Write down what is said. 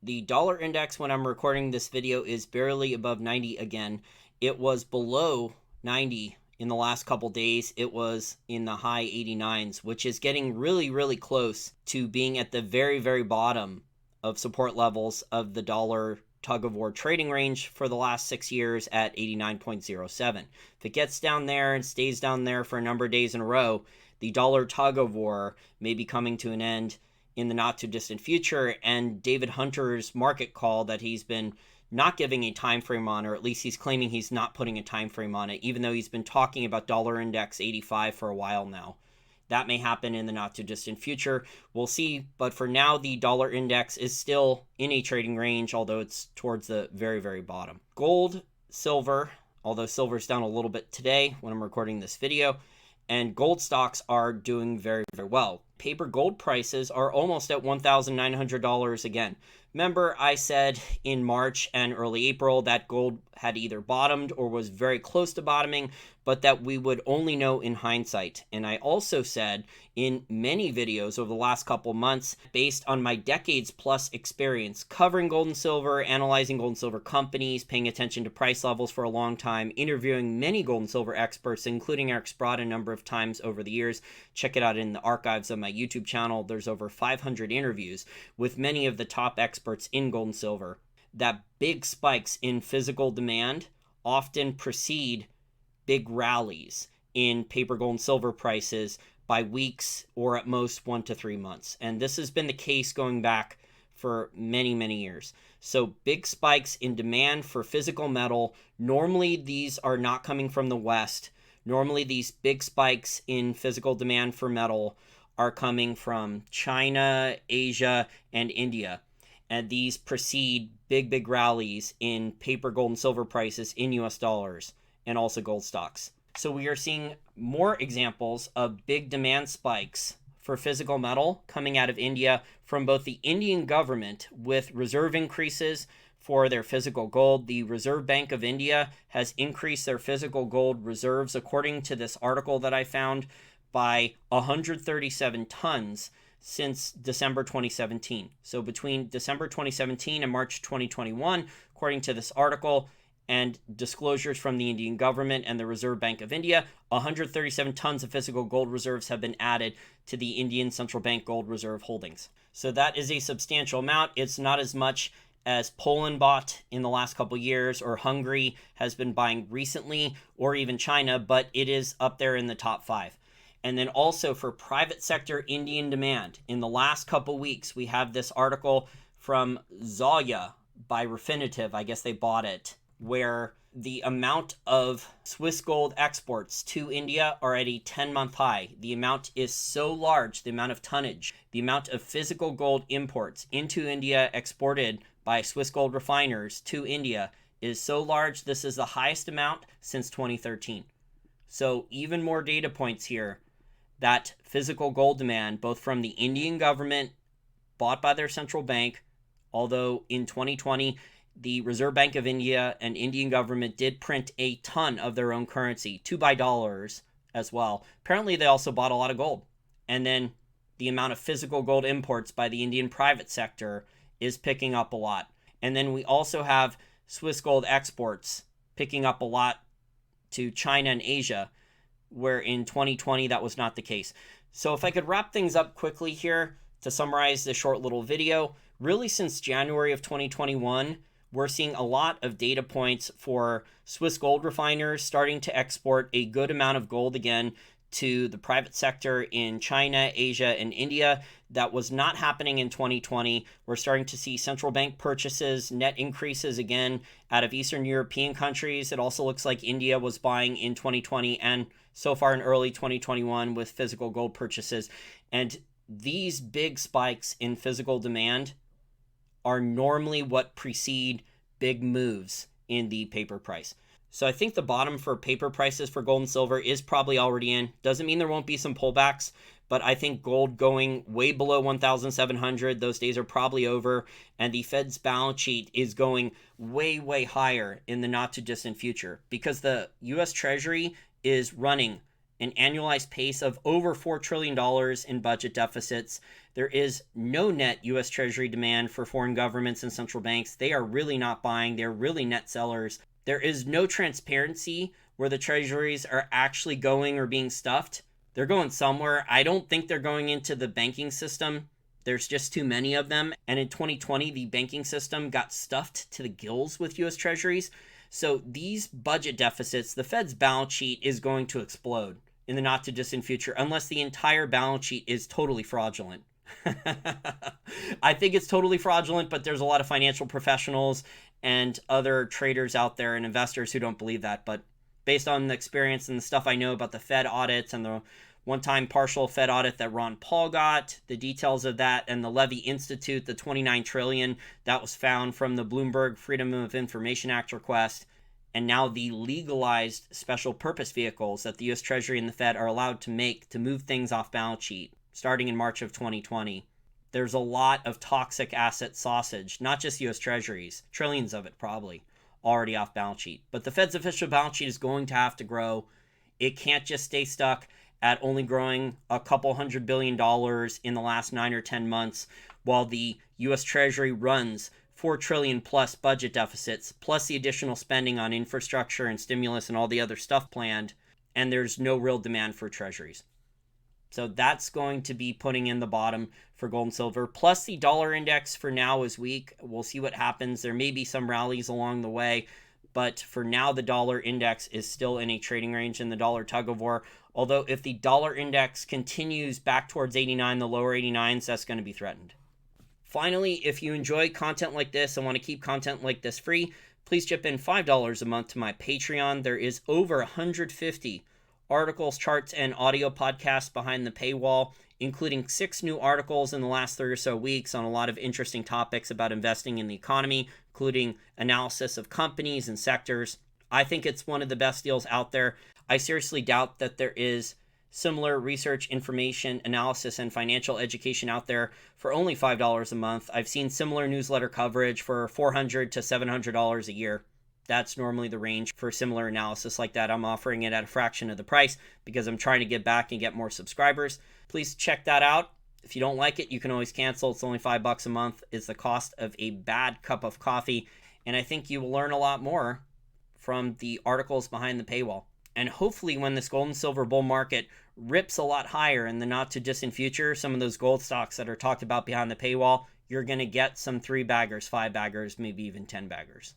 The dollar index when I'm recording this video is barely above 90 again. It was below 90 in the last couple days. It was in the high 89s, which is getting really, really close to being at the very, very bottom of support levels of the dollar tug of war trading range for the last 6 years at 89.07. If it gets down there and stays down there for a number of days in a row, the dollar tug of war may be coming to an end in the not too distant future. And David Hunter's market call that he's been not giving a time frame on, or at least he's claiming he's not putting a time frame on it, even though he's been talking about dollar index 85 for a while now. That may happen in the not too distant future. We'll see. But for now, the dollar index is still in a trading range, although it's towards the very, very bottom. Gold, silver, although silver's down a little bit today when I'm recording this video, and gold stocks are doing very, very well. Paper gold prices are almost at $1,900 again. Remember, I said in March and early April that gold had either bottomed or was very close to bottoming, but that we would only know in hindsight. And I also said in many videos over the last couple months, based on my decades plus experience covering gold and silver, analyzing gold and silver companies, paying attention to price levels for a long time, interviewing many gold and silver experts, including Eric Sprott a number of times over the years. Check it out in the archives of my YouTube channel. There's over 500 interviews with many of the top experts in gold and silver. That big spikes in physical demand often precede big rallies in paper gold and silver prices by weeks or at most 1 to 3 months. And this has been the case going back for many, many years. So big spikes in demand for physical metal. Normally, these are not coming from the West. Normally, these big spikes in physical demand for metal are coming from China, Asia, and India. And these precede big, big rallies in paper gold and silver prices in US dollars and also gold stocks. So we are seeing more examples of big demand spikes for physical metal coming out of India from both the Indian government with reserve increases for their physical gold. The Reserve Bank of India has increased their physical gold reserves, according to this article that I found, by 137 tons since December 2017. So between December 2017 and March 2021, according to this article and disclosures from the Indian government and the Reserve Bank of India, 137 tons of physical gold reserves have been added to the Indian Central Bank gold reserve holdings. So that is a substantial amount. It's not as much as Poland bought in the last couple years, or Hungary has been buying recently, or even China, but it is up there in the top 5. And then also for private sector Indian demand, in the last couple weeks, we have this article from Zoya by Refinitiv, I guess they bought it, where the amount of Swiss gold exports to India are at a 10-month high. The amount is so large, the amount of tonnage, the amount of physical gold imports into India exported by Swiss gold refiners to India is so large. This is the highest amount since 2013. So even more data points here that physical gold demand, both from the Indian government, bought by their central bank, although in 2020, the Reserve Bank of India and Indian government did print a ton of their own currency to buy dollars as well. Apparently, they also bought a lot of gold. And then the amount of physical gold imports by the Indian private sector is picking up a lot. And then we also have Swiss gold exports picking up a lot to China and Asia, where in 2020 that was not the case. So if I could wrap things up quickly here to summarize this short little video, really since January of 2021, we're seeing a lot of data points for Swiss gold refiners starting to export a good amount of gold again to the private sector in China, Asia, and India. That was not happening in 2020. We're starting to see central bank purchases, net increases again out of Eastern European countries. It also looks like India was buying in 2020 and so far in early 2021 with physical gold purchases. And these big spikes in physical demand are normally what precede big moves in the paper price. So I think the bottom for paper prices for gold and silver is probably already in. Doesn't mean there won't be some pullbacks, but I think gold going way below 1,700, those days are probably over, and the Fed's balance sheet is going way, way higher in the not too distant future because the US Treasury is running an annualized pace of over $4 trillion in budget deficits. There is no net U.S. Treasury demand for foreign governments and central banks. They are really not buying. They're really net sellers. There is no transparency where the treasuries are actually going or being stuffed. They're going somewhere. I don't think they're going into the banking system. There's just too many of them. And in 2020, the banking system got stuffed to the gills with U.S. treasuries. So these budget deficits, the Fed's balance sheet is going to explode in the not too distant future unless the entire balance sheet is totally fraudulent. I think it's totally fraudulent, but there's a lot of financial professionals and other traders out there and investors who don't believe that. But based on the experience and the stuff I know about the Fed audits and the one-time partial Fed audit that Ron Paul got, the details of that, and the Levy Institute, the $29 trillion that was found from the Bloomberg Freedom of Information Act request, and now the legalized special purpose vehicles that the U.S. Treasury and the Fed are allowed to make to move things off balance sheet starting in March of 2020. There's a lot of toxic asset sausage, not just U.S. Treasuries, trillions of it probably, already off balance sheet. But the Fed's official balance sheet is going to have to grow. It can't just stay stuck at only growing a couple $100 billion in the last 9 or 10 months, while the U.S. Treasury runs $4 trillion plus budget deficits, plus the additional spending on infrastructure and stimulus and all the other stuff planned, and there's no real demand for treasuries. So that's going to be putting in the bottom for gold and silver. Plus the dollar index for now is weak. We'll see what happens. There may be some rallies along the way, but for now the dollar index is still in a trading range in the dollar tug of war. Although if the dollar index continues back towards 89, the lower 89s, that's going to be threatened. Finally, if you enjoy content like this and want to keep content like this free, please chip in $5 a month to my Patreon. There is over 150 articles, charts, and audio podcasts behind the paywall, including 6 new articles in the last 3 or so weeks on a lot of interesting topics about investing in the economy, including analysis of companies and sectors. I think it's one of the best deals out there. I seriously doubt that there is similar research, information, analysis, and financial education out there for only $5 a month. I've seen similar newsletter coverage for $400 to $700 a year. That's normally the range for similar analysis like that. I'm offering it at a fraction of the price because I'm trying to get back and get more subscribers. Please check that out. If you don't like it, you can always cancel. It's only $5 a month. It's the cost of a bad cup of coffee. And I think you will learn a lot more from the articles behind the paywall. And hopefully when this gold and silver bull market rips a lot higher in the not too distant future, some of those gold stocks that are talked about behind the paywall, you're going to get some 3 baggers, 5 baggers, maybe even 10 baggers.